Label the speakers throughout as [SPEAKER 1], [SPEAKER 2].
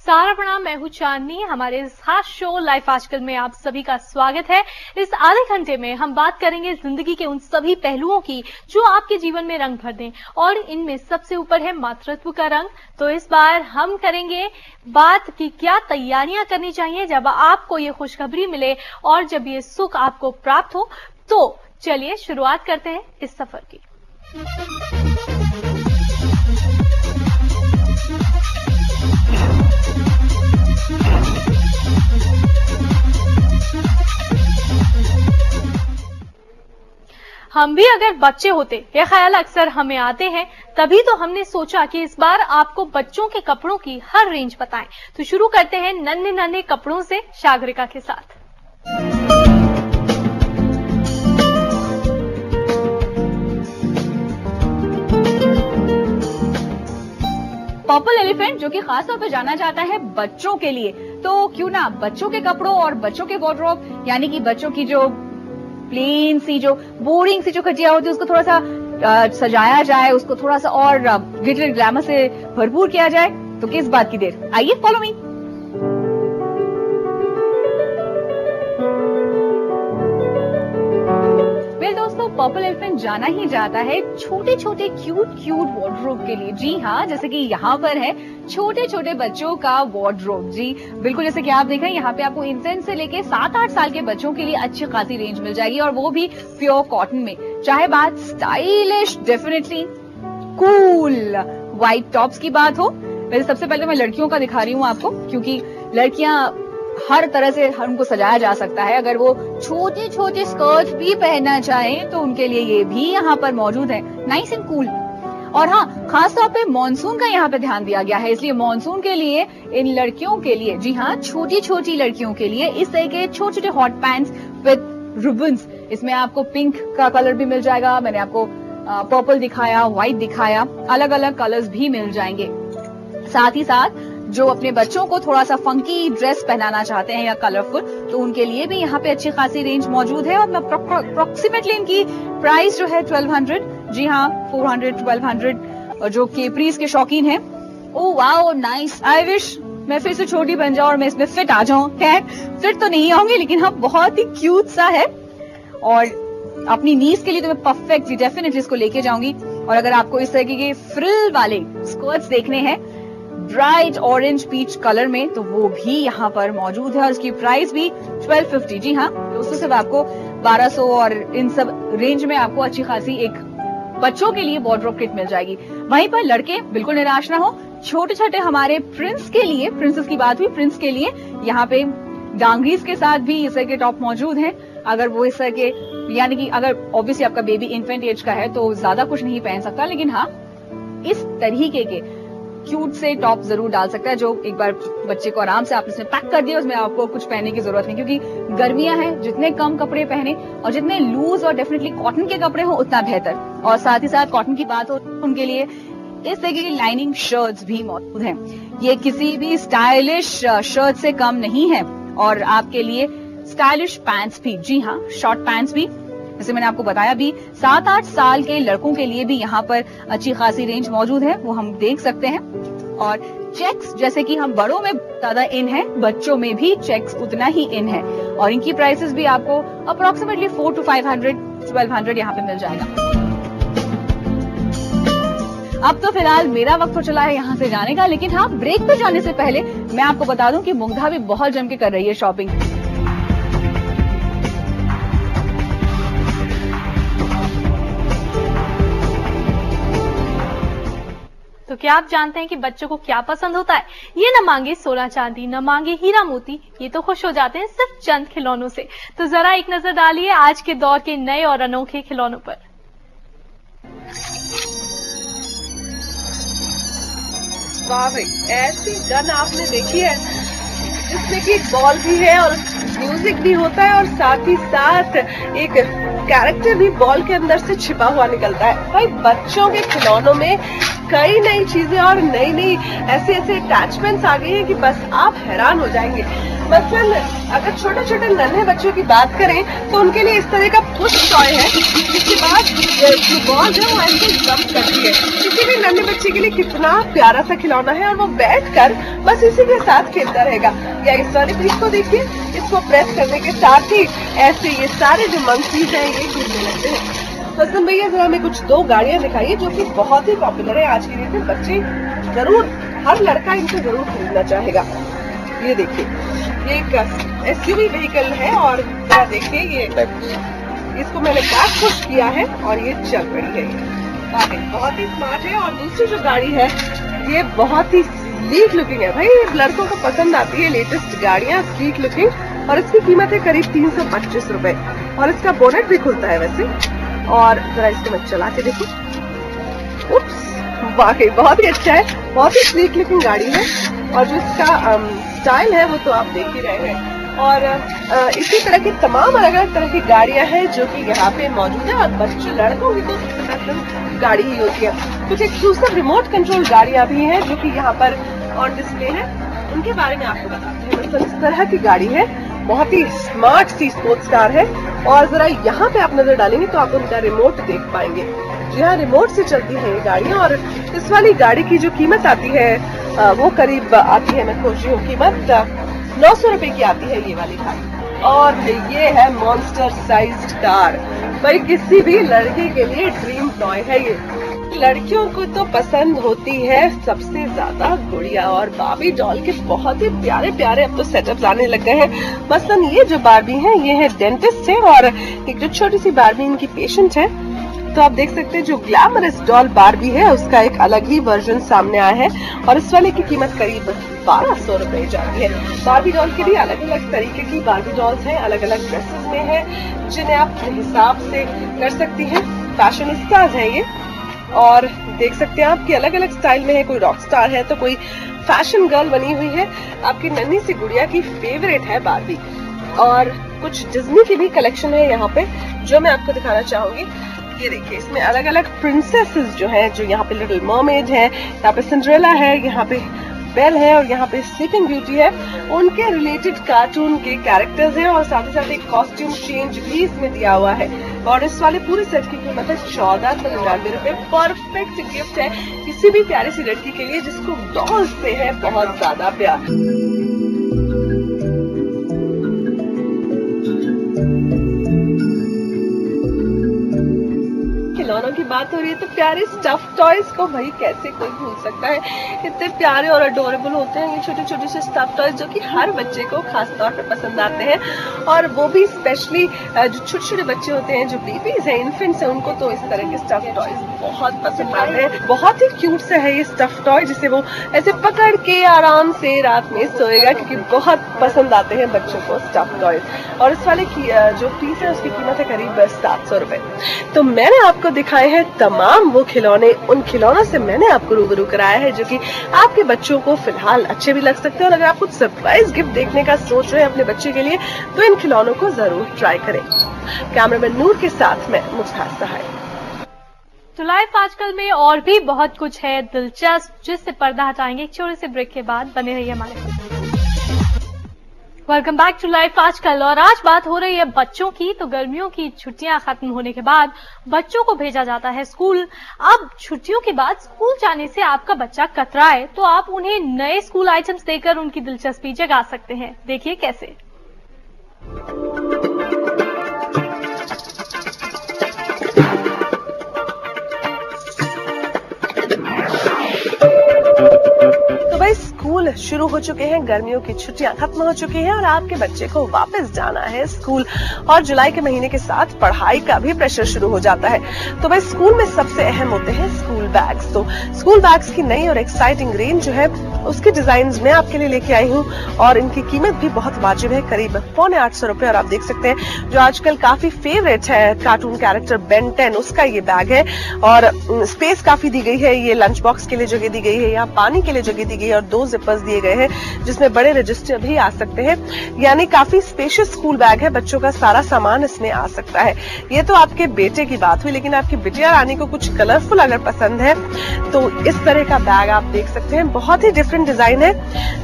[SPEAKER 1] सारा प्रणाम, मैं हूं चांदनी। हमारे इस खास शो लाइफ आजकल में आप सभी का स्वागत है। इस आधे घंटे में हम बात करेंगे जिंदगी के उन सभी पहलुओं की जो आपके जीवन में रंग भर दें, और इनमें सबसे ऊपर है मातृत्व का रंग। तो इस बार हम करेंगे बात कि क्या तैयारियां करनी चाहिए जब आपको ये खुशखबरी मिले और जब ये सुख आपको प्राप्त हो। तो चलिए शुरुआत करते हैं इस सफर की। हम भी अगर बच्चे होते, यह ख्याल अक्सर हमें आते हैं, तभी तो हमने सोचा कि इस बार आपको बच्चों के कपड़ों की हर रेंज बताएं। तो शुरू करते हैं नन्हे नन्हे कपड़ों से सागरिका के साथ।
[SPEAKER 2] पर्पल एलिफेंट, जो कि खास तौर पर जाना जाता है बच्चों के लिए, तो क्यों ना बच्चों के कपड़ों और बच्चों के वार्डरोब, यानी कि बच्चों की जो प्लेन सी, जो बोरिंग सी जो खटिया होती है, उसको थोड़ा सा सजाया जाए, उसको थोड़ा सा और ग्लिटर ग्लैमर से भरपूर किया जाए। तो किस बात की देर, आइए फॉलो मी। दोस्तों, पर्पल एलिफेंट जाना ही जाता है छोटे छोटे क्यूट क्यूट वार्डरोब के लिए। जी हाँ, जैसे कि यहाँ पर है छोटे छोटे बच्चों का वार्डरोब। जी बिल्कुल, जैसे कि आप देख रहे हैं, यहाँ पे आपको इन्फेंट से लेके 7-8 साल के बच्चों के लिए अच्छी खासी रेंज मिल जाएगी, और वो भी प्योर कॉटन में। चाहे बात stylish, definitely cool white tops की बात हो। वैसे सबसे पहले मैं लड़कियों का दिखा रही हूँ आपको, क्योंकि लड़कियां हर तरह से उनको सजाया जा सकता है। अगर वो छोटे छोटे स्कर्ट भी पहनना चाहें तो उनके लिए ये भी यहाँ पर मौजूद है, नाइस एंड कूल। और हाँ, खास तौर पे मॉनसून का यहाँ पे ध्यान दिया गया है, इसलिए मॉनसून के लिए इन लड़कियों के लिए, जी हाँ, छोटी छोटी लड़कियों के लिए इस तरह के छोटे छोटे हॉट पैंट्स विद रिबन्स। इसमें आपको पिंक का कलर भी मिल जाएगा, मैंने आपको पर्पल दिखाया, व्हाइट दिखाया, अलग अलग कलर्स भी मिल जाएंगे। साथ ही साथ जो अपने बच्चों को थोड़ा सा फंकी ड्रेस पहनाना चाहते हैं या कलरफुल, तो उनके लिए भी यहाँ पे अच्छी खासी रेंज मौजूद है। और अप्रोक्सीमेटली इनकी प्राइस जो है 1200, जी हाँ 400, 1200। और जो केपरीज के शौकीन हैं, oh wow nice, I wish मैं फिर से छोटी बन जाऊं और मैं इसमें फिट आ जाऊं। खैर फिट तो नहीं आऊंगी, लेकिन हाँ बहुत ही क्यूट सा है, और अपनी नीज के लिए तो मैं परफेक्टली डेफिनेटली इसको लेके जाऊंगी। और अगर आपको इस तरह के फ्रिल वाले स्कर्ट्स देखने हैं ब्राइट ऑरेंज पीच कलर में, तो वो भी यहाँ पर मौजूद है, और उसकी प्राइस भी 1250। जी हाँ, तो उससे सब आपको 1200 और इन सब रेंज में आपको अच्छी खासी एक बच्चों के लिए वार्डरोब किट मिल जाएगी। वहीं पर लड़के बिल्कुल निराश ना हो, छोटे छोटे हमारे प्रिंस के लिए, प्रिंसेस की बात हुई, प्रिंस के लिए यहाँ पे डांगरीज के साथ भी इस तरह के टॉप मौजूद हैं। अगर वो इस तरह के, यानी कि अगर ऑब्वियसली आपका बेबी इन्फेंट एज का है तो ज्यादा कुछ नहीं पहन सकता, लेकिन हाँ इस तरीके के क्यूट से टॉप जरूर डाल सकता है, जो एक बार बच्चे को आराम से आप इसमें पैक कर दिया, उसमें आपको कुछ पहनने की जरूरत नहीं, क्योंकि गर्मियां हैं, जितने कम कपड़े पहने और जितने लूज और डेफिनेटली कॉटन के कपड़े हो उतना बेहतर। और साथ ही साथ कॉटन की बात हो, उनके लिए इस तरीके की लाइनिंग शर्ट्स भी मौजूद हैं। ये किसी भी स्टाइलिश शर्ट से कम नहीं है, और आपके लिए स्टाइलिश पैंट्स भी, जी हाँ शॉर्ट पैंट्स भी, जैसे मैंने आपको बताया भी 7-8 साल के लड़कों के लिए भी यहाँ पर अच्छी खासी रेंज मौजूद है, वो हम देख सकते हैं। और चेक्स, जैसे कि हम बड़ों में ज्यादा इन है, बच्चों में भी चेक्स उतना ही इन है, और इनकी प्राइसेस भी आपको अप्रोक्सीमेटली 400 to 500, 1200 यहाँ पे मिल जाएगा। अब तो फिलहाल मेरा वक्त हो चला है यहाँ से जाने का, लेकिन हाँ ब्रेक पे जाने से पहले मैं आपको बता दूं कि मुग्धा भी बहुत जम के कर रही है शॉपिंग।
[SPEAKER 1] तो क्या आप जानते हैं कि बच्चों को क्या पसंद होता है? ये न मांगे सोना चांदी, न मांगे हीरा मोती, ये तो खुश हो जाते हैं सिर्फ चंद खिलौनों से। तो जरा एक नजर डालिए आज के दौर के नए और अनोखे खिलौनों पर।
[SPEAKER 3] वाह भाई, ऐसी गन आपने देखी है जिसमें कि बॉल भी है और म्यूजिक भी होता है, और साथ ही साथ एक कैरेक्टर भी बॉल के अंदर से छिपा हुआ निकलता है। भाई बच्चों के खिलौनों में कई नई चीजें और नई नई ऐसे अटैचमेंट्स आ गई हैं कि बस आप हैरान हो जाएंगे। मसलन अगर छोटे छोटे नन्हे बच्चों की बात करें तो उनके लिए इस तरह का पुश टॉय है, जिसके बाद जो बॉल है वो ऐसे जंप करती है। किसी भी नन्हे बच्चे के लिए कितना प्यारा सा खिलौना है, और वो बैठकर बस इसी के साथ खेलता रहेगा। या इस वाले पीस को देखिए, इसको प्रेस करने के साथ ही ऐसे ये सारे जो मंकीज हैं ये घूमने लगते हैं। हसन भैया जरा हमें कुछ 2 गाड़ियां दिखाइए जो कि बहुत ही पॉपुलर है आज के डेट में। बच्चे जरूर, हर लड़का इनको जरूर खरीदना चाहेगा। ये देखिए, ये एक एसयूवी व्हीकल है, और जरा देखिए ये इसको मैंने बैक पुश किया है और ये चल रही है। बहुत ही स्मार्ट है। और दूसरी जो गाड़ी है ये बहुत ही स्लीक लुकिंग है। भाई लड़कों को पसंद आती है लेटेस्ट गाड़ियां, स्लीक लुकिंग, और इसकी कीमत है करीब 325 रुपए। और इसका बोनेट भी खुलता है वैसे। और जरा इसको मैं चला के देखूं, उप्स, वाकई बहुत ही अच्छा है, बहुत ही स्लीक लुकिंग गाड़ी है। और जो इसका स्टाइल है वो तो आप देख ही रहे हैं। और इसी तरह की तमाम अलग अलग तरह की गाड़ियां हैं जो कि यहाँ पे मौजूद है। और बच्चों लड़कों की तो गाड़ी ही होती है। कुछ एक्सक्लूसिव रिमोट कंट्रोल गाड़ियां भी हैं जो कि यहाँ पर ऑन डिस्प्ले है, उनके बारे में आपको बताते हैं। मतलब इस तरह की गाड़ी है, बहुत ही स्मार्ट सी स्पोर्ट्स कार है। और जरा यहाँ पे आप नजर डालेंगे तो आप उनका रिमोट देख पाएंगे। जी हाँ, रिमोट से चलती है ये गाड़ियाँ। और इस वाली गाड़ी की जो कीमत आती है वो करीब आती है, मैं खोज रही हूँ, कीमत 900 रुपए की आती है ये वाली कार। और ये है मॉन्स्टर साइज्ड कार। भाई किसी भी लड़के के लिए ड्रीम टॉय है ये। लड़कियों को तो पसंद होती है सबसे ज्यादा गुड़िया और बार्बी डॉल के बहुत ही प्यारे प्यारे अब तो सेटअप्स आने लग गए हैं। मसलन ये जो बार्बी है ये है डेंटिस्ट है, और एक जो छोटी सी बार्बी इनकी पेशेंट है। तो आप देख सकते हैं जो ग्लैमरस डॉल बार्बी है उसका एक अलग ही वर्जन सामने आया है, और इस वाले की कीमत करीब 1200 रुपए जाती है। बार्बी डॉल की भी अलग अलग तरीके की बार्बी डॉल्स हैं, अलग अलग ड्रेसेस में है, जिन्हें आप अपने हिसाब से कर सकती हैं। फैशनिस्टाज है ये, और देख सकते हैं आपकी अलग अलग स्टाइल में है। कोई रॉक स्टार है तो कोई फैशन गर्ल बनी हुई है। आपकी नन्ही सी गुड़िया की फेवरेट है बार्बी। और कुछ डिज्नी की भी कलेक्शन है यहाँ पे जो मैं आपको दिखाना चाहूंगी। ये देखिए, इसमें अलग अलग प्रिंसेसेस जो है, जो यहाँ पे लिटिल मरमेड है, यहाँ पे सिंड्रेला है, यहाँ पे बेल है, और यहाँ पे स्लीपिंग ब्यूटी है। उनके रिलेटेड कार्टून के कैरेक्टर्स हैं, और साथ ही साथ एक कॉस्ट्यूम चेंज भी इसमें दिया हुआ है। और इस वाले पूरे सेट की कीमत है 1499 रुपए। परफेक्ट गिफ्ट है किसी भी प्यारी सी लड़की के लिए जिसको डॉल्स से है बहुत ज्यादा प्यार। खिलौनों की बात हो रही है तो प्यारे स्टफ टॉयज को भाई कैसे कोई भूल सकता है। इतने प्यारे और अडोरेबल होते हैं ये छोटे छोटे से स्टफ टॉयज जो कि हर बच्चे को खास तौर पे पसंद आते हैं। और वो भी स्पेशली जो छोटे छोटे बच्चे होते हैं, जो बेबीज हैं, इन्फेंट्स हैं, उनको तो इस तरह के स्टफ टॉयज बहुत पसंद आते हैं। बहुत ही क्यूट सा है ये स्टफ टॉय, जिसे वो ऐसे पकड़ के आराम से रात में सोएगा, क्योंकि बहुत पसंद आते हैं बच्चों को स्टफ टॉयज। और इस वाले की जो पीस है उसकी कीमत है करीब 700 रुपए। तो मैंने आपको दिखाए हैं तमाम वो खिलौने, उन खिलौनों से मैंने आपको रूबरू कराया है जो कि आपके बच्चों को फिलहाल अच्छे भी लग सकते हैं। और अगर आप कुछ सरप्राइज गिफ्ट देखने का सोच रहे हैं अपने बच्चे के लिए तो इन खिलौनों को जरूर ट्राई करें। कैमरामैन नूर के साथ मैं मुस्कान सहाय।
[SPEAKER 1] तो लाइफ आजकल में और भी बहुत कुछ है दिलचस्प, जिससे पर्दा हटाएंगे एक छोटे से ब्रेक के बाद। बने रहिए हमारे साथ। वेलकम बैक टू लाइफ आजकल। और आज बात हो रही है बच्चों की। तो गर्मियों की छुट्टियां खत्म होने के बाद बच्चों को भेजा जाता है स्कूल। अब छुट्टियों के बाद स्कूल जाने से आपका बच्चा कतराए तो आप उन्हें नए स्कूल आइटम्स देकर उनकी दिलचस्पी जगा सकते हैं। देखिए कैसे।
[SPEAKER 3] तो भाई स्कूल शुरू हो चुके हैं, गर्मियों की छुट्टियां खत्म हो चुकी हैं और आपके बच्चे को वापस जाना है स्कूल। और जुलाई के महीने के साथ पढ़ाई का भी प्रेशर शुरू हो जाता है। तो भाई स्कूल में सबसे अहम होते हैं स्कूल बैग्स। तो स्कूल बैग्स की नई और एक्साइटिंग रेंज जो है उसके डिजाइन मैं आपके लिए लेके आई हूँ, और इनकी कीमत भी बहुत वाजिब है, करीब 850 रुपए। और आप देख सकते हैं जो आजकल काफी फेवरेट है कार्टून कैरेक्टर बेन 10, उसका ये बैग है। और स्पेस काफी दी गई है, ये लंच बॉक्स के लिए जगह दी गई है, यहाँ पानी के लिए जगह दी गई है, और 2 जिपर्स ड्रॉर्स दिए गए हैं जिसमें बड़े रजिस्टर भी आ सकते हैं, यानी काफी स्पेशियस स्कूल बैग है, बच्चों का सारा सामान इसमें आ सकता है। ये तो आपके बेटे की बात हुई, लेकिन आपकी बिटिया रानी को कुछ कलरफुल अगर पसंद है तो इस तरह का बैग आप देख सकते हैं। बहुत ही डिफरेंट डिजाइन है,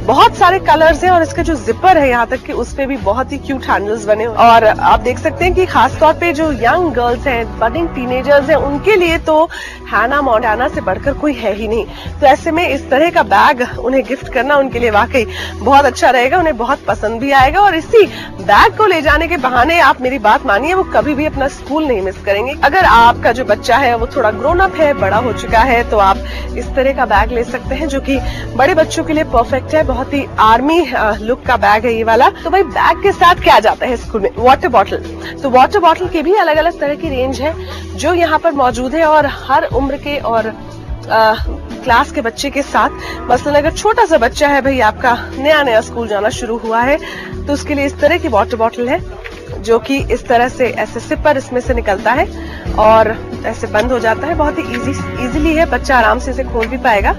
[SPEAKER 3] बहुत सारे कलर्स हैं और इसका जो जिपर है यहाँ तक कि उसपे भी बहुत ही क्यूट हैंडल्स बने हुए। और आप देख सकते हैं कि खासतौर पे जो यंग गर्ल्स हैं, बडिंग टीनेजर्स हैं, उनके लिए तो हैना मोंटाना से बढ़कर कोई है ही नहीं। तो ऐसे में इस तरह का बैग उन्हें गिफ्ट करना उनके लिए वाकई बहुत अच्छा रहेगा, उन्हें बहुत पसंद भी आएगा और इसी बैग को ले जाने के बहाने आप मेरी बात मानिए वो कभी भी अपना स्कूल नहीं मिस करेंगे। अगर आपका जो बच्चा है वो थोड़ा ग्रोन अप है, बड़ा हो चुका है, तो आप इस तरह का बैग ले सकते हैं जो कि बड़े बच्चों के लिए परफेक्ट है। बहुत ही आर्मी लुक का बैग है ये वाला। तो भाई बैग के साथ क्या जाता है स्कूल में? Water bottle. तो वाटर बॉटल की भी अलग अलग तरह की रेंज है जो यहाँ पर मौजूद है और हर उम्र के और क्लास के बच्चे के साथ, मसलन अगर छोटा सा बच्चा है, भाई आपका नया स्कूल जाना शुरू हुआ है, तो उसके लिए इस तरह की वाटर बॉटल है जो कि इस तरह से ऐसे सिपर इसमें से निकलता है और ऐसे बंद हो जाता है। बहुत ही इजीली है, बच्चा आराम से इसे खोल भी पाएगा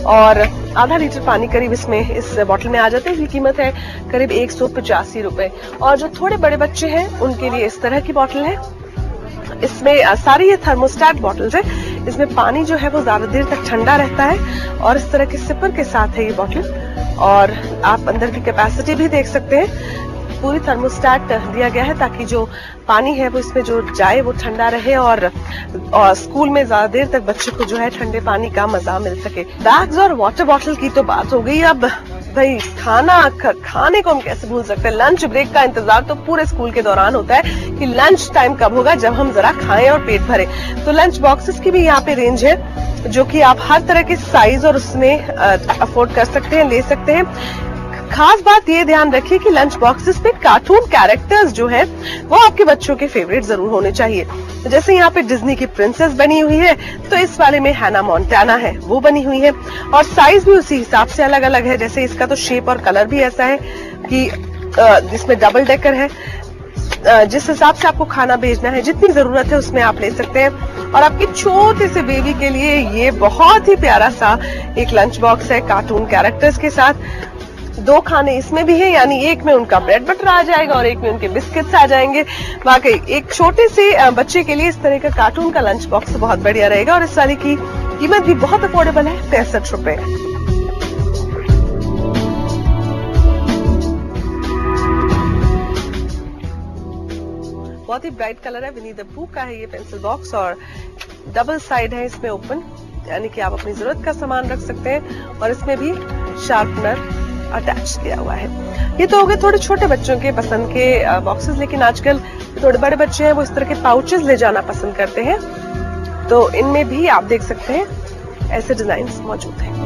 [SPEAKER 3] और आधा लीटर पानी करीब इसमें इस बॉटल में आ जाते हैं। इसकी कीमत है करीब 185 रुपए। और जो थोड़े बड़े बच्चे हैं उनके लिए इस तरह की बॉटल है। इसमें सारी ये थर्मोस्टेट बॉटल्स है, इसमें पानी जो है वो ज्यादा देर तक ठंडा रहता है और इस तरह के सिपर के साथ है ये बॉटल। और आप अंदर की कैपेसिटी भी देख सकते हैं, पूरी थर्मोस्टेट दिया गया है ताकि जो पानी है वो इसमें जो जाए वो ठंडा रहे और स्कूल में ज्यादा देर तक बच्चे को जो है ठंडे पानी का मजा मिल सके। बैग्स और वाटर बॉटल की तो बात हो गई, अब भाई खाने को हम कैसे भूल सकते हैं? लंच ब्रेक का इंतजार तो पूरे स्कूल के दौरान होता है कि लंच टाइम कब होगा जब हम जरा खाएं और पेट भरे। तो लंच बॉक्सेस की भी यहाँ पे रेंज है जो कि आप हर तरह के साइज और उसमें अफोर्ड कर सकते हैं, ले सकते हैं। खास बात ये ध्यान रखिए कि लंच बॉक्सेस पे कार्टून कैरेक्टर्स जो है वो आपके बच्चों के फेवरेट जरूर होने चाहिए। जैसे यहाँ पे डिज्नी की प्रिंसेस बनी हुई है तो इस वाले में हैना मोंटाना है वो बनी हुई है और साइज भी उसी हिसाब से अलग अलग है। जैसे इसका तो शेप और कलर भी ऐसा है कि जिसमें डबल डेकर है, जिस हिसाब से आपको खाना भेजना है, जितनी जरूरत है उसमें आप ले सकते हैं। और आपके छोटे से बेबी के लिए ये बहुत ही प्यारा सा एक लंच बॉक्स है कार्टून कैरेक्टर्स के साथ। 2 खाने इसमें भी है, यानी एक में उनका ब्रेड बटर आ जाएगा और एक में उनके बिस्किट्स आ जाएंगे। वाकई एक छोटे से बच्चे के लिए इस तरह का कार्टून का लंच बॉक्स बहुत बढ़िया रहेगा और इस वाले की कीमत भी बहुत अफोर्डेबल है, 65 रुपए। बहुत ही ब्राइट कलर है, विनी द पू का है ये पेंसिल बॉक्स और डबल साइड है इसमें ओपन, यानी कि आप अपनी जरूरत का सामान रख सकते हैं और इसमें भी शार्पनर अटैच किया हुआ है। ये तो हो गए थोड़े छोटे बच्चों के पसंद के बॉक्सेस, लेकिन आजकल थोड़े बड़े बच्चे हैं वो इस तरह के पाउचेस ले जाना पसंद करते हैं, तो इनमें भी आप देख सकते हैं ऐसे डिजाइन्स मौजूद हैं।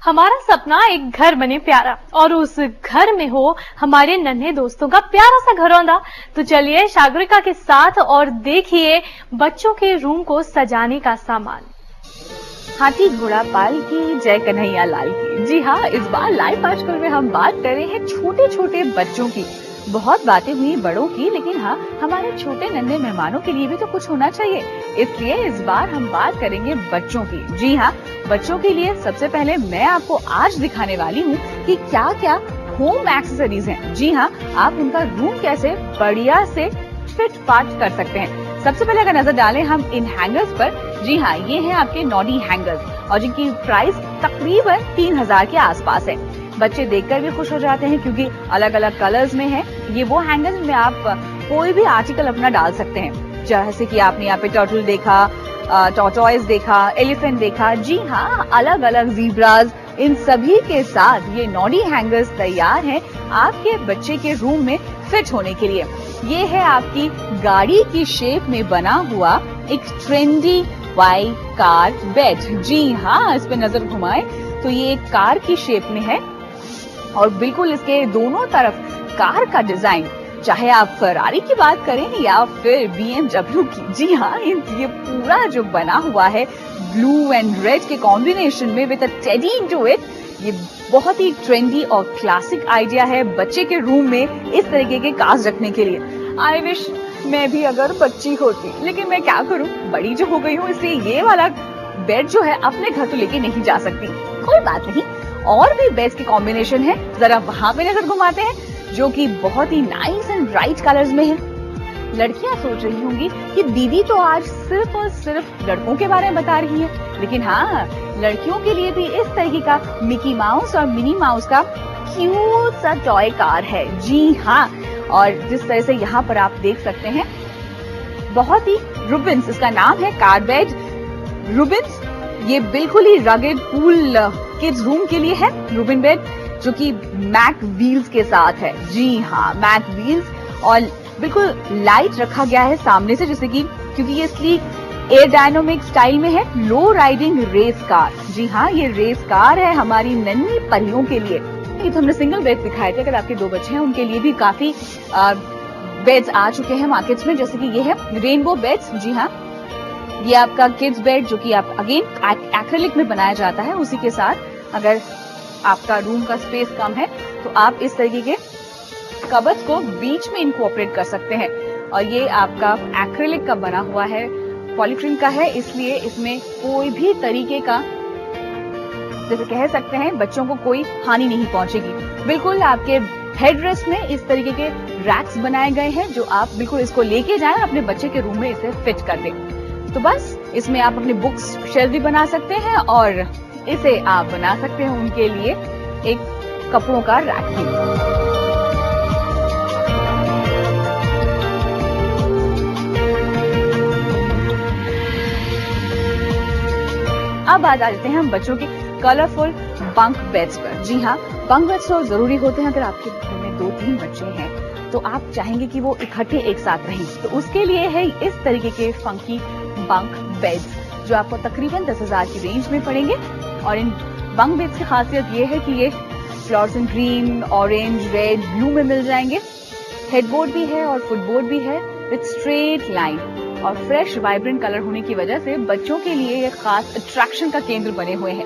[SPEAKER 1] हमारा सपना एक घर बने प्यारा और उस घर में हो हमारे नन्हे दोस्तों का प्यारा सा घरौंदा। तो चलिए सागरिका के साथ और देखिए बच्चों के रूम को सजाने का सामान।
[SPEAKER 2] हाथी घोड़ा पाल की, जय कन्हैया लाल की। जी हाँ, इस बार लाइव आजकल में हम बात कर रहे हैं छोटे छोटे बच्चों की। बहुत बातें हुई बड़ों की, लेकिन हाँ, हमारे छोटे नन्हे मेहमानों के लिए भी तो कुछ होना चाहिए, इसलिए इस बार हम बात करेंगे बच्चों की। जी हाँ, बच्चों के लिए सबसे पहले मैं आपको आज दिखाने वाली हूँ कि क्या क्या होम एक्सेसरीज हैं। जी हाँ, आप उनका रूम कैसे बढ़िया से फिट फाट कर सकते हैं। सबसे पहले अगर नजर डालें हम इन हैंगर्स पर, जी हाँ, ये हैं आपके नॉडी हैंगर्स और जिनकी प्राइस तकरीबन 3000 के आसपास है। बच्चे देखकर भी खुश हो जाते हैं क्योंकि अलग अलग कलर्स में है। ये वो हैंगर्स में आप कोई भी आर्टिकल अपना डाल सकते हैं, जैसे कि आपने यहाँ पे टर्टल देखा, टॉर्टॉइज देखा, एलिफेंट देखा। जी हाँ, अलग अलग ज़ीब्रास, इन सभी के साथ ये नॉडी हैंगर्स तैयार हैं आपके बच्चे के रूम में फिट होने के लिए। ये है आपकी गाड़ी की शेप में बना हुआ एक ट्रेंडी वाई कार बेड। जी हाँ, इस पे नजर घुमाएं तो ये एक कार की शेप में है और बिल्कुल इसके दोनों तरफ कार का डिजाइन, चाहे आप फरारी की बात करें या फिर BMW की। जी हाँ, ये पूरा जो बना हुआ है ब्लू एंड रेड के कॉम्बिनेशन में with a teddy into it, ये बहुत ही ट्रेंडी और क्लासिक आइडिया है बच्चे के रूम में इस तरीके के कार्स रखने के लिए। आई विश मैं भी अगर बच्ची होती, लेकिन मैं क्या करूं, बड़ी जो हो गई हूं, इसलिए ये वाला बेड जो है अपने घर तो लेके नहीं जा सकती। कोई बात नहीं, और भी बेड्स के कॉम्बिनेशन है, जरा वहां पे नजर घुमाते हैं, जो कि बहुत ही नाइस एंड ब्राइट कलर्स में है। लड़कियां सोच रही होंगी कि दीदी तो आज सिर्फ और सिर्फ लड़कों के बारे में बता रही है, लेकिन हाँ, लड़कियों के लिए भी इस तरीके का मिकी माउस और मिनी माउस का क्यूट सा टॉय कार है। जी हाँ, और जिस तरह से यहाँ पर आप देख सकते हैं, बहुत ही रूबिन्स इसका नाम है, कार बेड रूबिन्स। ये बिल्कुल ही रगेड कूल किड्स रूम के लिए है रूबिन बेड, जो कि मैक व्हील्स के साथ है। जी हाँ, मैक व्हील्स, और बिल्कुल लाइट रखा गया है सामने से, जैसे कि क्योंकि ये स्लीक एयरडायनामिक स्टाइल में है। लो राइडिंग रेस कार, जी हाँ, ये रेस कार है हमारी नन्ही परियों के लिए। ये तो हमने सिंगल बेड दिखाए थे, अगर आपके 2 बच्चे हैं उनके लिए भी काफी बेड्स आ चुके हैं मार्केट्स में, जैसे कि ये है रेनबो बेड्स। जी हाँ, ये आपका किड्स बेड, जो कि आप अगेन एक्रिलिक में बनाया जाता है। उसी के साथ अगर आपका रूम का स्पेस कम है तो आप इस तरीके के कबर्ड्स को बीच में इनकॉर्पोरेट कर सकते हैं। और ये आपका एक्रिलिक का बना हुआ है, पॉलीक्रीन का है, इसलिए इसमें कोई भी तरीके का, जैसे कह सकते हैं, बच्चों को कोई हानि नहीं पहुंचेगी। बिल्कुल आपके हेडरेस्ट में इस तरीके के रैक्स बनाए गए हैं, जो आप बिल्कुल इसको लेके जाएं और अपने बच्चे के रूम में इसे फिट कर दें। तो बस इसमें आप अपने बुक्स शेल्फ भी बना सकते हैं, और इसे आप बना सकते हैं उनके लिए एक कपड़ों का रैक भी। अब आ जाते हैं हम बच्चों के कलरफुल बंक बेड्स पर। जी हाँ, बंक बेड्स तो जरूरी होते हैं। अगर आपके घर में 2-3 बच्चे हैं तो आप चाहेंगे कि वो इकट्ठे एक साथ रहें, तो उसके लिए है इस तरीके के फंकी बंक बेड्स, जो आपको तकरीबन 10,000 की रेंज में पड़ेंगे। और इन बंक बेड्स की खासियत ये है कि ये fluorescent green, orange, red, blue में मिल जाएंगे। हेडबोर्ड भी है और फुटबोर्ड भी है विथ स्ट्रेट लाइन, और फ्रेश वाइब्रेंट कलर होने की वजह से बच्चों के लिए ये खास अट्रैक्शन का केंद्र बने हुए हैं।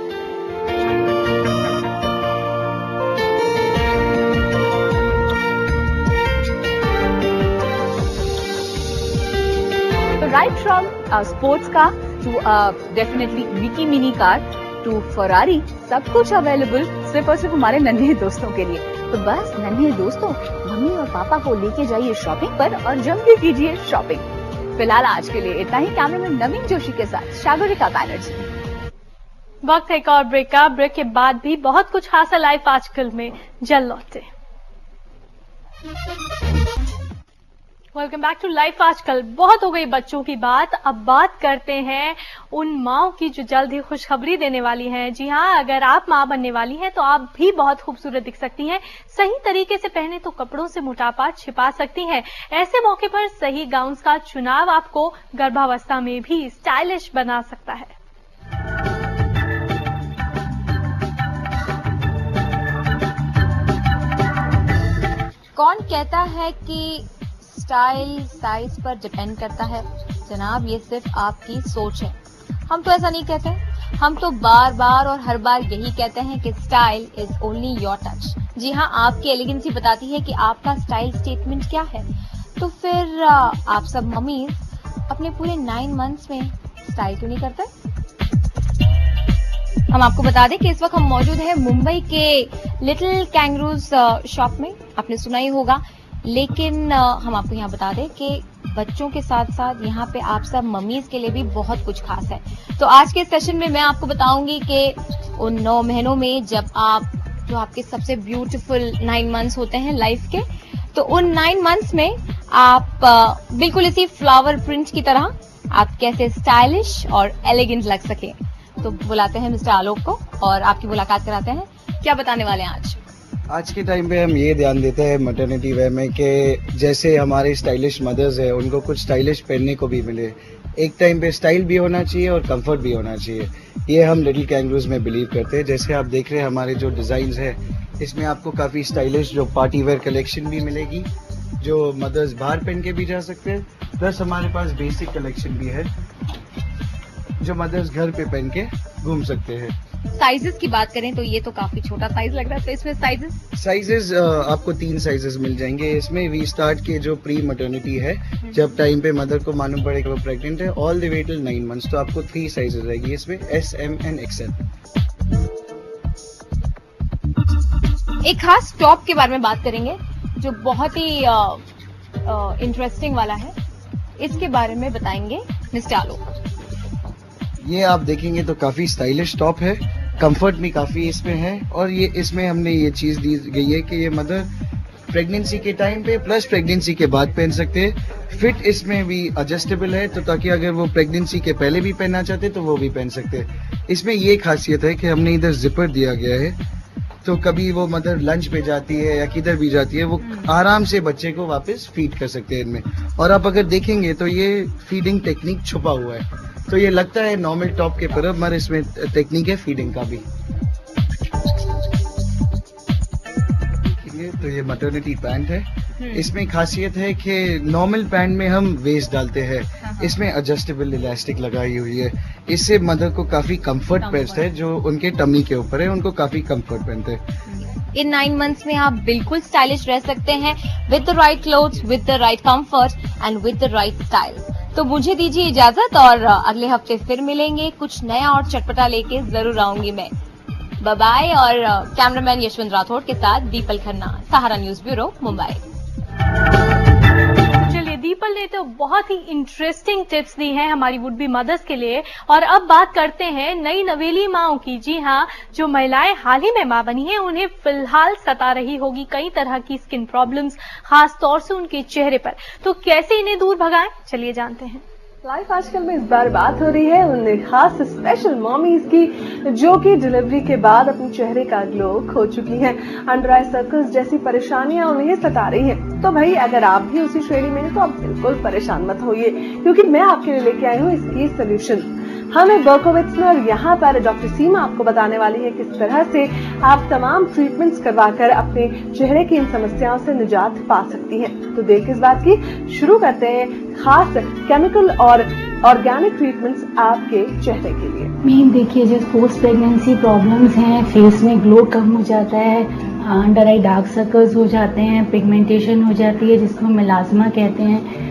[SPEAKER 2] तो right from sports car to definitely Mickey mini car to Ferrari, सब कुछ अवेलेबल सिर्फ और सिर्फ हमारे नन्हे दोस्तों के लिए। तो बस नन्हे दोस्तों, मम्मी और पापा को लेके जाइए शॉपिंग पर और जल्दी कीजिए शॉपिंग। फिलहाल आज के लिए इतना ही। कैमरामैन नवीन जोशी के साथ सागरिका बैनर्जी।
[SPEAKER 1] वक्त है एक और ब्रेक का। ब्रेक के बाद भी बहुत कुछ खास है लाइफ आजकल में, जल्द लौटे। वेलकम बैक टू लाइफ आजकल। बहुत हो गई बच्चों की बात, अब बात करते हैं उन माओं की जो जल्द ही खुशखबरी देने वाली हैं। जी हाँ, अगर आप मां बनने वाली हैं तो आप भी बहुत खूबसूरत दिख सकती हैं। सही तरीके से पहने तो कपड़ों से मोटापा छिपा सकती हैं। ऐसे मौके पर सही गाउन्स का चुनाव आपको गर्भावस्था में भी स्टाइलिश बना सकता है।
[SPEAKER 4] कौन कहता है कि स्टाइल साइज पर डिपेंड करता है? जनाब, ये सिर्फ आपकी सोच है। हम तो ऐसा नहीं कहते, हम तो बार बार और हर बार यही कहते हैं कि style is only your touch. जी हाँ, आपकी एलिगेंसी बताती है कि आपका स्टाइल स्टेटमेंट क्या है। तो फिर आप सब मम्मीज अपने पूरे 9 मंथ्स में स्टाइल क्यों नहीं करते? हम आपको बता दें कि इस वक्त हम मौजूद हैं मुंबई के लिटिल कैंगरूज शॉप में। आपने सुना ही होगा, लेकिन हम आपको यहाँ बता दें कि बच्चों के साथ साथ यहाँ पे आप सब मम्मीज के लिए भी बहुत कुछ खास है। तो आज के सेशन में मैं आपको बताऊंगी कि उन 9 महीनों में जब आप, जो आपके सबसे ब्यूटीफुल 9 मंथ्स होते हैं लाइफ के, तो उन 9 मंथ्स में आप बिल्कुल इसी फ्लावर प्रिंट की तरह आप कैसे स्टाइलिश और एलिगेंट लग सके। तो बुलाते हैं मिस्टर आलोक को और आपकी मुलाकात कराते हैं। क्या बताने वाले हैं आज?
[SPEAKER 5] आज के टाइम पे हम ये ध्यान देते हैं मैटरनिटी वेयर में कि जैसे हमारे स्टाइलिश मदर्स है, उनको कुछ स्टाइलिश पहनने को भी मिले। एक टाइम पे स्टाइल भी होना चाहिए और कंफर्ट भी होना चाहिए। ये हम लिटिल कैंगरूज में बिलीव करते हैं। जैसे आप देख रहे हैं हमारे जो डिजाइन्स है, इसमें आपको काफ़ी स्टाइलिश जो पार्टी वेयर कलेक्शन भी मिलेगी, जो मदर्स बाहर पहन के भी जा सकते हैं। प्लस हमारे पास बेसिक कलेक्शन भी है जो मदर्स घर पे पहन के घूम सकते हैं।
[SPEAKER 4] साइजेस की बात करें तो ये तो काफी छोटा साइज लग रहा है, तो इसमें
[SPEAKER 5] साइजेस आपको 3 साइजेस मिल जाएंगे इसमें। वी स्टार्ट के जो प्री मैटरनिटी है, जब टाइम पे मदर को मालूम पड़ेगा वो प्रेग्नेंट है, all the way till 9 months, तो आपको 3 साइजेस रहेगी इसमें, S, M एंड XL।
[SPEAKER 4] एक खास टॉप के बारे में बात करेंगे जो बहुत ही इंटरेस्टिंग वाला है, इसके बारे में बताएंगे मिस्टर आलोक।
[SPEAKER 5] ये आप देखेंगे तो काफी स्टाइलिश टॉप है, कंफर्ट भी काफी इसमें है, और ये इसमें हमने ये चीज दी गई है कि ये मदर प्रेगनेंसी के टाइम पे प्लस प्रेगनेंसी के बाद पहन सकते हैं। फिट इसमें भी एडजस्टेबल है, तो ताकि अगर वो प्रेगनेंसी के पहले भी पहनना चाहते तो वो भी पहन सकते हैं। इसमें ये खासियत है कि हमने इधर जिपर दिया गया है, तो कभी वो मदर लंच पे जाती है या किधर भी जाती है, वो आराम से बच्चे को वापस फीड कर सकते हैं इनमें। और आप अगर देखेंगे तो ये फीडिंग टेक्निक छुपा हुआ है, तो ये लगता है नॉर्मल टॉप के पर, मगर इसमें टेक्निक है फीडिंग का भी। तो ये मैटरनिटी पैंट है, इसमें खासियत है कि नॉर्मल पैंट में हम वेस्ट डालते हैं, इसमें एडजस्टेबल इलास्टिक लगाई हुई है, इससे मदर को काफी कंफर्ट पहनता है, जो उनके टमी के ऊपर है उनको काफी कंफर्ट पहनते हैं।
[SPEAKER 4] इन 9 मंथ्स में आप बिल्कुल स्टाइलिश रह सकते हैं with the right clothes, with the right comfort and with the right style. तो मुझे दीजिए इजाजत, और अगले हफ्ते फिर मिलेंगे, कुछ नया और चटपटा लेके जरूर आऊंगी मैं। Bye bye. और कैमरामैन यशवंत राठौड़ के साथ दीपल खन्ना, सहारा न्यूज ब्यूरो, मुंबई।
[SPEAKER 1] चलिए, दीपल ने तो बहुत ही इंटरेस्टिंग टिप्स दी हैं हमारी वुड बी मदर्स के लिए। और अब बात करते हैं नई नवेली माओं की। जी हाँ, जो महिलाएं हाल ही में मां बनी हैं, उन्हें फिलहाल सता रही होगी कई तरह की स्किन प्रॉब्लम्स, खास तौर से उनके चेहरे पर। तो कैसे इन्हें दूर भगाएं, चलिए जानते हैं।
[SPEAKER 3] लाइफ आजकल में इस बार बात हो रही है उन खास स्पेशल मॉमीज की, जो कि डिलीवरी के बाद अपने चेहरे का ग्लो खो चुकी हैं। अंडर आई सर्कल्स जैसी परेशानियां उन्हें सता रही हैं। तो भाई, अगर आप भी उसी श्रेणी में हैं तो आप बिल्कुल परेशान मत होइए, क्योंकि मैं आपके लिए लेके आई हूँ इसकी सोल्यूशन। हम एक बर्कोविट्स में, और यहाँ पर डॉक्टर सीमा आपको बताने वाली है किस तरह से आप तमाम ट्रीटमेंट्स करवाकर अपने चेहरे की इन समस्याओं से निजात पा सकती हैं। तो देर किस बात की, शुरू करते हैं खास केमिकल और ऑर्गेनिक ट्रीटमेंट्स आपके चेहरे के लिए।
[SPEAKER 6] मेन देखिए, जो पोस्ट प्रेगनेंसी प्रॉब्लम्स हैं, फेस में ग्लो कम हो जाता है, अंडर आई डार्क सर्कल्स हो जाते हैं, पिगमेंटेशन हो जाती है जिसको मेलास्मा कहते हैं।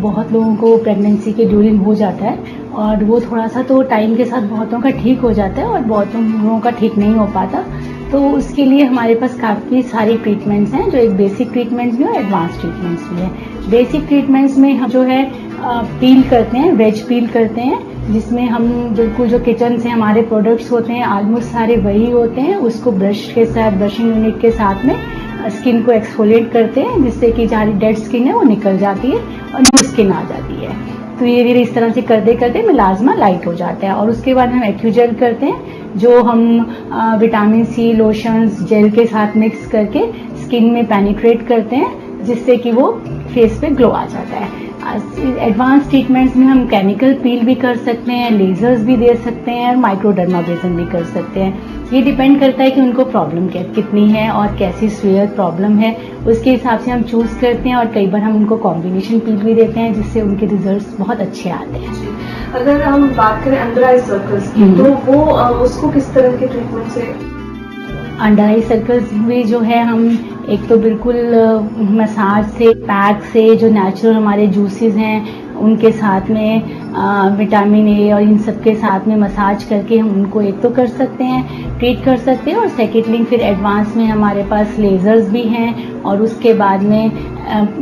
[SPEAKER 6] बहुत लोगों को प्रेगनेंसी के ड्यूरिंग हो जाता है, और वो थोड़ा सा तो टाइम के साथ बहुतों का ठीक हो जाता है और बहुतों लोगों का ठीक नहीं हो पाता। तो उसके लिए हमारे पास काफ़ी सारी ट्रीटमेंट्स हैं, जो एक बेसिक ट्रीटमेंट्स भी और एडवांस ट्रीटमेंट्स भी हैं। बेसिक ट्रीटमेंट्स में हम जो है पील करते हैं, वेज पील करते हैं, जिसमें हम बिल्कुल जो किचन से हमारे प्रोडक्ट्स होते हैं ऑलमोस्ट सारे वही होते हैं, उसको ब्रश के साथ, ब्रशिंग यूनिट के साथ में स्किन को एक्सफोलिएट करते हैं, जिससे कि जहाँ डेड स्किन है वो निकल जाती है और न्यू स्किन आ जाती है। तो ये धीरे इस तरह से करते करते मेलास्मा लाइट हो जाता है। और उसके बाद हम एक्यूजेल करते हैं, जो हम विटामिन सी लोशंस जेल के साथ मिक्स करके स्किन में पेनिट्रेट करते हैं, जिससे कि वो फेस पे ग्लो आ जाता है। एडवांस ट्रीटमेंट्स में हम केमिकल पील भी कर सकते हैं, लेजर्स भी दे सकते हैं, और माइक्रोडर्माब्रेजन भी कर सकते हैं। ये डिपेंड करता है कि उनको प्रॉब्लम कितनी है और कैसी सीवियर प्रॉब्लम है, उसके हिसाब से हम चूज करते हैं। और कई बार हम उनको कॉम्बिनेशन पील भी देते हैं, जिससे उनके रिजल्ट्स बहुत अच्छे आते हैं।
[SPEAKER 3] अगर हम बात करें अंडर आई सर्कल्स की, तो वो उसको किस तरह के ट्रीटमेंट से?
[SPEAKER 6] अंडर आई सर्कल्स में जो है, हम एक तो बिल्कुल मसाज से, पैक से, जो नेचुरल हमारे जूसेस हैं उनके साथ में विटामिन ए और इन सब के साथ में मसाज करके हम उनको एक तो कर सकते हैं, ट्रीट कर सकते हैं। और सेकेंडली फिर एडवांस में हमारे पास लेजर्स भी हैं, और उसके बाद में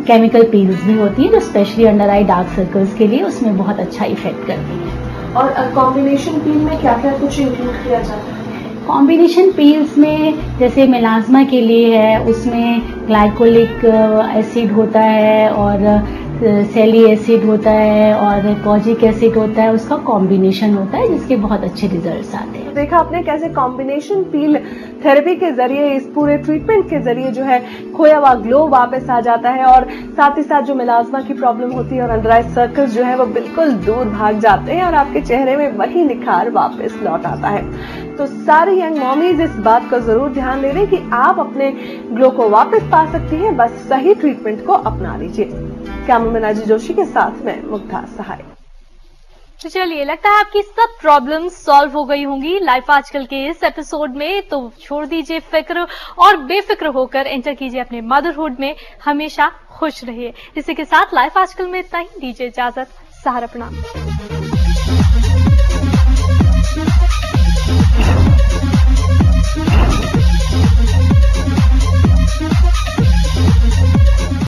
[SPEAKER 6] केमिकल पील्स भी होती हैं, जो specially under eye dark circles के लिए उसमें बहुत अच्छा इफेक्ट करती हैं।
[SPEAKER 3] और कॉम्बिनेशन पील में क्या क्या कुछ इंक्लूड किया जाता है?
[SPEAKER 6] कॉम्बिनेशन पील्स में जैसे मेलास्मा के लिए है, उसमें ग्लाइकोलिक एसिड होता है और सैली एसिड होता है और कॉजिक एसिड होता है, उसका कॉम्बिनेशन होता है, जिसके बहुत अच्छे रिजल्ट्स आते हैं।
[SPEAKER 3] देखा आपने कैसे कॉम्बिनेशन पील थेरेपी के जरिए, इस पूरे ट्रीटमेंट के जरिए जो है खोया हुआ ग्लो वापस आ जाता है, और साथ ही साथ जो मेलास्मा की प्रॉब्लम होती है और अंडर आई सर्कल्स जो है वो बिल्कुल दूर भाग जाते हैं, और आपके चेहरे में वही निखार वापस लौट आता है। तो सारी यंग मॉमीज इस बात का जरूर ध्यान दे रहे कि आप अपने ग्लो को वापस पा सकती हैं, बस सही ट्रीटमेंट को अपना लीजिए। कैमरामैन अजय जोशी के साथ में मुग्धा सहाय।
[SPEAKER 1] तो चलिए, लगता है आपकी सब प्रॉब्लम्स सॉल्व हो गई होंगी लाइफ आजकल के इस एपिसोड में। तो छोड़ दीजिए फिक्र और बेफिक्र होकर एंटर कीजिए अपने मदरहुड में। हमेशा खुश रहिए। इसी के साथ लाइफ आजकल में इतना ही। दीजिए इजाजत। सहारा प्रणाम।